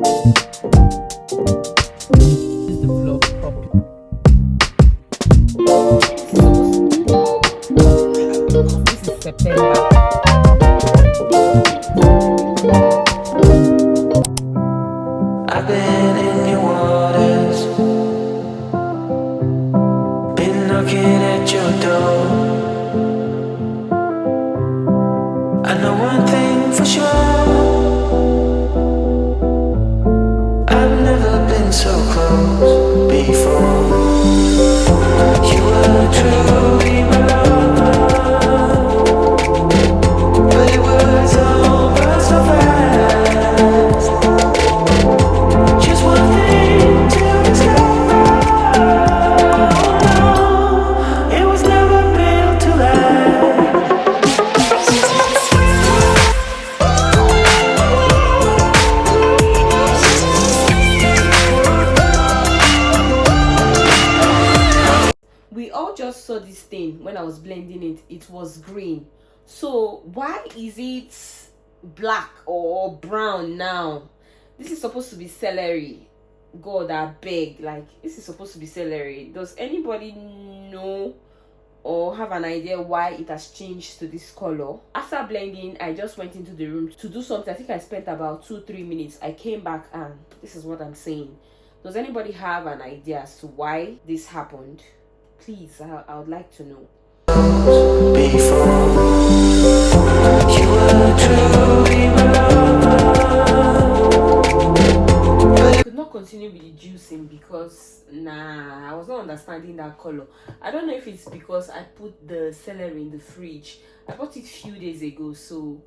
This is the vlog properly. This is September. I've been in your waters, been knocking at your door. I know one thing for sure, I've never been so close before. You were truly my love, but it was over so fast. Just one thing to discover, oh no, it was never built to last. We all just saw this thing when I was blending it. It was green. So why is it black or brown now? This is supposed to be celery. God, I beg. Like, this is supposed to be celery. Does anybody know or have an idea why it has changed to this color? After blending, I just went into the room to do something. I think I spent about 2-3 minutes. I came back and this is what I'm saying. Does anybody have an idea as to why this happened? Please, I would like to know. Before you were truly my love. I could not continue with the juicing because I was not understanding that color. I don't know if it's because I put the celery in the fridge. I bought it a few days ago, so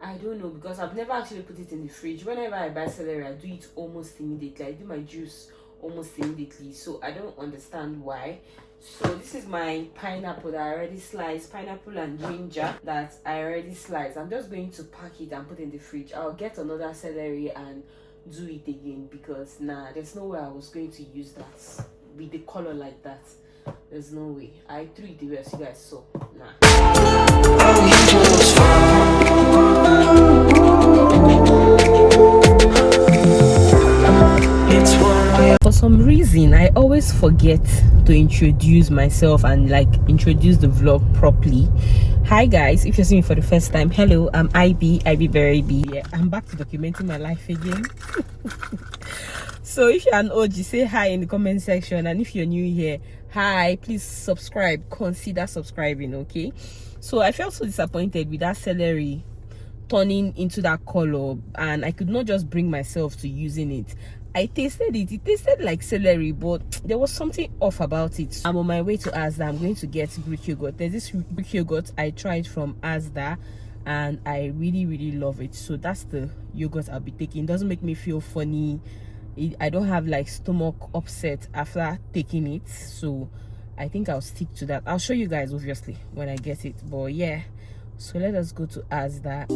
I don't know, because I've never actually put it in the fridge. Whenever I buy celery, I do it almost immediately. I do my juice almost immediately, so I don't understand why. So this is my pineapple that I already sliced, pineapple and ginger that I already sliced. I'm just going to pack it and put it in the fridge. I'll get another celery and do it again, because there's no way I was going to use that with the color like that. There's no way. I threw it away, as you guys saw. Oh, you just fall. It's one way. For some reason, I always forget to introduce myself and like introduce the vlog properly. Hi guys, if you're seeing me for the first time, hello, I'm IB Berry B. Yeah, I'm back to documenting my life again. So if you're an OG, say hi in the comment section, and if you're new here, hi, please subscribe, consider subscribing. Okay, so I felt so disappointed with that celery turning into that color, and I could not just bring myself to using it. I tasted it. It tasted like celery, but there was something off about it. I'm on my way to Asda. I'm going to get Greek yogurt. There's this Greek yogurt I tried from Asda, and I really love it. So that's the yogurt I'll be taking. It doesn't make me feel funny. I don't have like stomach upset after taking it, so I think I'll stick to that. I'll show you guys obviously when I get it, but yeah. So let us go to Asda.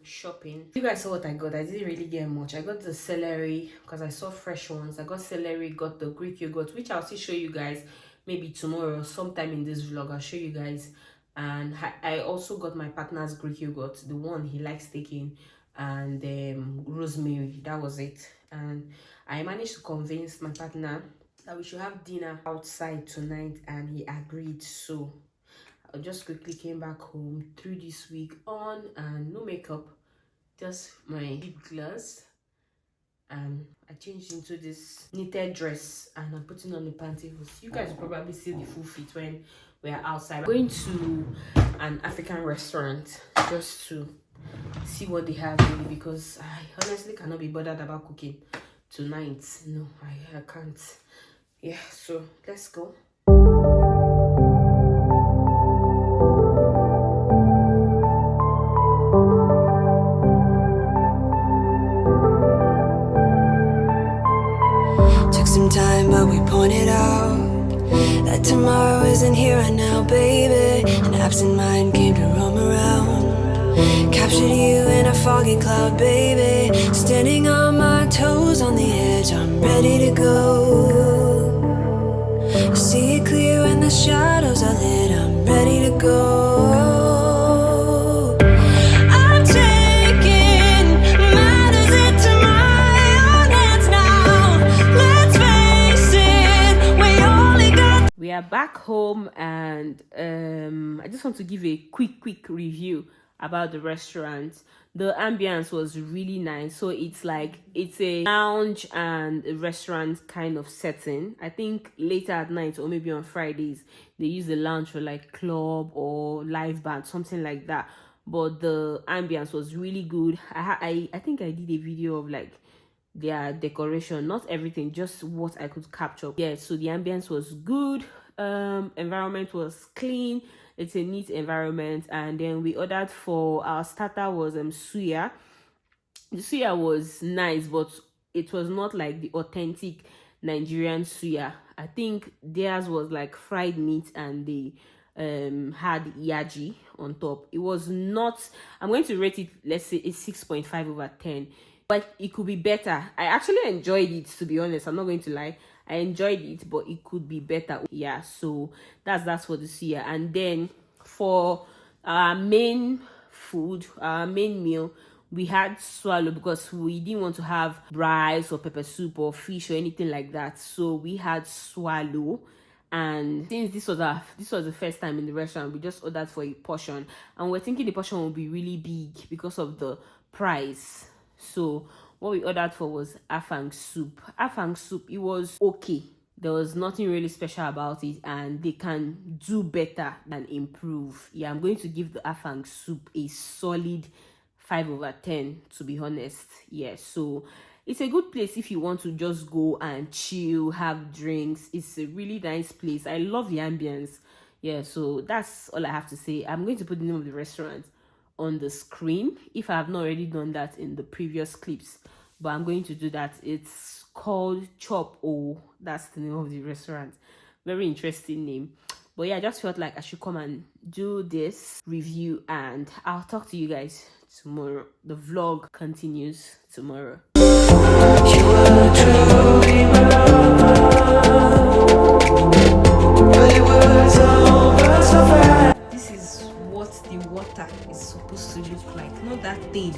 Shopping. You guys saw what I got. I didn't really get much. I got the celery because I saw fresh ones. I got celery, got the Greek yogurt, which I'll still show you guys maybe tomorrow, sometime in this vlog. I'll show you guys. And I also got my partner's Greek yogurt, the one he likes taking, and rosemary. That was it. And I managed to convince my partner that we should have dinner outside tonight, and he agreed. So I just quickly came back home, threw this wig on and no makeup, just my lip gloss, and I changed into this knitted dress and I'm putting on the pantyhose. You guys will probably see the full fit when we're outside. We're going to an African restaurant just to see what they have really, because I honestly cannot be bothered about cooking tonight. No, I can't. Yeah, so let's go. tomorrow isn't here right now, baby. An absent mind came to roam around. Captured you in a foggy cloud, baby. Standing on my toes on the edge, I'm ready to go. See it clear when the shadows are lit, I'm ready to go. I'm taking matters into my own hands now. Let's face it, we only got. We are back home, and I just want to give a quick review about the restaurant. The ambience was really nice. So it's a lounge and a restaurant kind of setting. I think later at night or maybe on Fridays they use the lounge for like club or live band, something like that. But the ambience was really good. I think I did a video of like their decoration, not everything, just what I could capture. Yeah, so the ambience was good. Environment was clean. It's a neat environment. And then we ordered for our starter was suya. The suya was nice, but it was not like the authentic Nigerian suya. I think theirs was like fried meat, and they had yaji on top. It was not, I'm going to rate it, let's say it's 6.5 over 10, but it could be better. I actually enjoyed it, to be honest. I'm not going to lie, I enjoyed it, but it could be better. Yeah, so that's for the suya. And then for our main food, our main meal, we had swallow, because we didn't want to have rice or pepper soup or fish or anything like that. So we had swallow. And since this was the first time in the restaurant, we just ordered for a portion, and we're thinking the portion will be really big because of the price. So what we ordered for was afang soup. Afang soup, it was okay. There was nothing really special about it, and they can do better than improve. Yeah, I'm going to give the afang soup a solid 5 over 10, to be honest. Yeah, so it's a good place if you want to just go and chill, have drinks. It's a really nice place. I love the ambience. Yeah, so that's all I have to say. I'm going to put the name of the restaurant on the screen if I have not already done that in the previous clips, but I'm going to do that. It's called Chop O. That's the name of the restaurant. Very interesting name. But yeah, I just felt like I should come and do this review, and I'll talk to you guys tomorrow. The vlog continues tomorrow. You were truly my but it was over so fast. This is what the water is supposed to look like, not that thing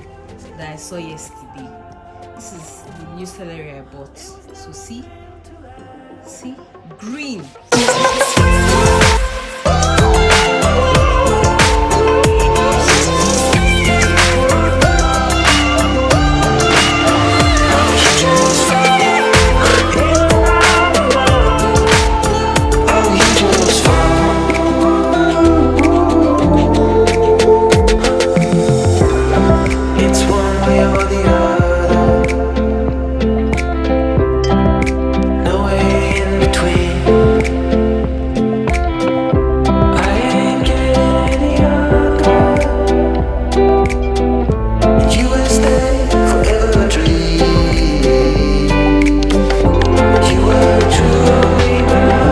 that I saw yesterday. This is the new celery I bought. So see, green. It's one way or the other, no way in between. I ain't getting any younger, and you will stay forever a dream. You were truly mine,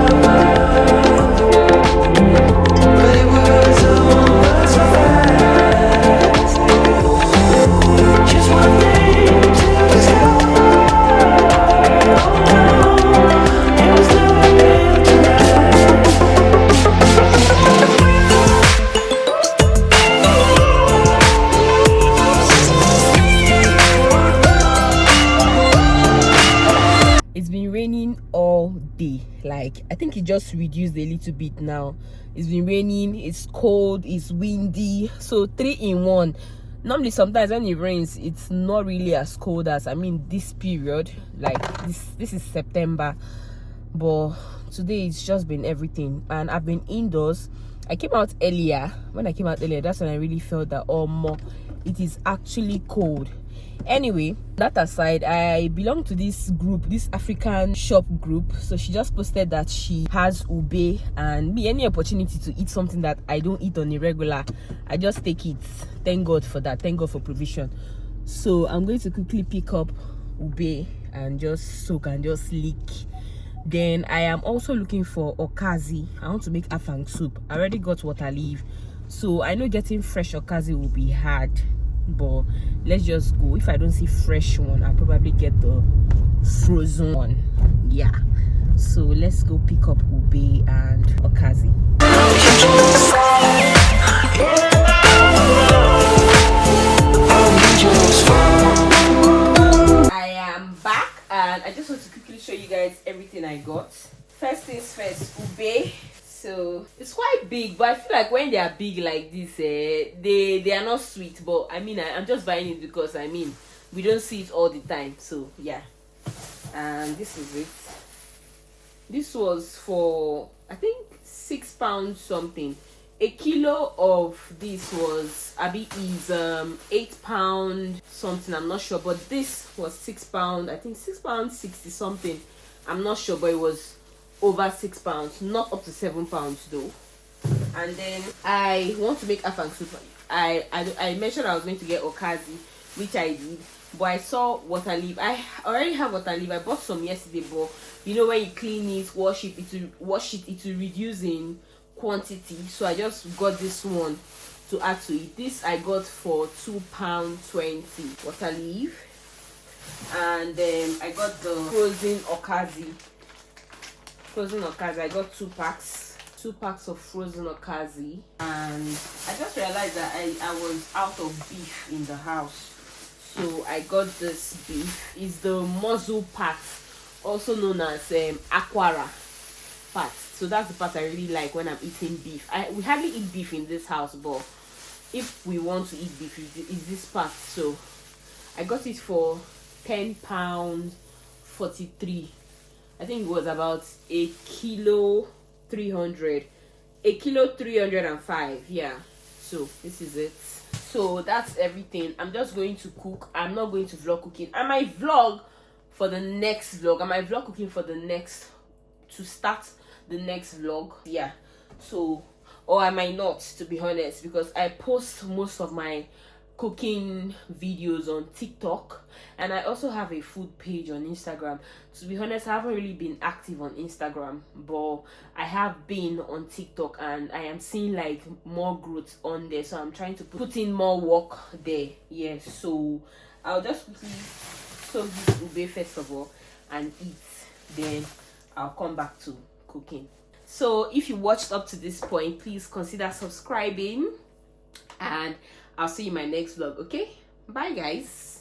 but it was over so fast. Just one thing to discover. Oh no, it was never meant to last. It's been raining all day. Like, I think it just reduced a little bit now. It's been raining, it's cold, it's windy, so 3 in 1. Normally sometimes when it rains, it's not really as cold as, I mean, this period, like this is September, but today it's just been everything. And I've been indoors. I came out earlier. When I came out earlier, that's when I really felt that, oh more, it is actually cold. Anyway, that aside, I belong to this group, this African shop group. So she just posted that she has ube, and me, any opportunity to eat something that I don't eat on a regular, I just take it. Thank God for that. Thank God for provision. So I'm going to quickly pick up ube and just soak and just lick Then I am also looking for okazi. I want to make afang soup. I already got water leaf, so I know getting fresh okazi will be hard, but let's just go. If I don't see fresh one, I'll probably get the frozen one. Yeah, so let's go pick up ube and okazi. I am back and I just want to quickly show you guys everything I got. First things first, ube. So it's quite big, but I feel like when they are big like this, they are not sweet. But I mean, I'm just buying it because I mean we don't see it all the time. So yeah, and this is it. This was for I think £6 something. A kilo of this was is £8 something, I'm not sure, but this was £6. I think £6.60 something, I'm not sure, but it was over £6, not up to £7 though. And then I want to make afang soup. I mentioned I was going to get okazi, which I did, but I saw water leaf. I already have water leaf. I bought some yesterday, but you know when you clean it, wash it will reduce in quantity, so I just got this one to add to it. This I got for £2.20 water leaf, and then I got the frozen okazi. I got 2 packs of frozen okazi, and I just realized that I was out of beef in the house, so I got this beef. It's the muzzle part, also known as aquara part. So that's the part I really like when I'm eating beef. We hardly eat beef in this house, but if we want to eat beef, it's this part. So I got it for £10.43. I think it was about a kilo 305. Yeah, so this is it. So that's everything. I'm just going to cook. I'm not going to vlog cooking. I might vlog for the next vlog. I might vlog cooking for the next, to start the next vlog. Yeah, so, or I might not, to be honest, because I post most of my cooking videos on TikTok, and I also have a food page on Instagram. To be honest, I haven't really been active on Instagram, but I have been on TikTok, and I am seeing like more growth on there, so I'm trying to put in more work there. Yeah, so I'll just quickly soak this ube first of all and eat, then I'll come back to cooking. So if you watched up to this point, please consider subscribing, and I'll see you in my next vlog. Okay, bye guys.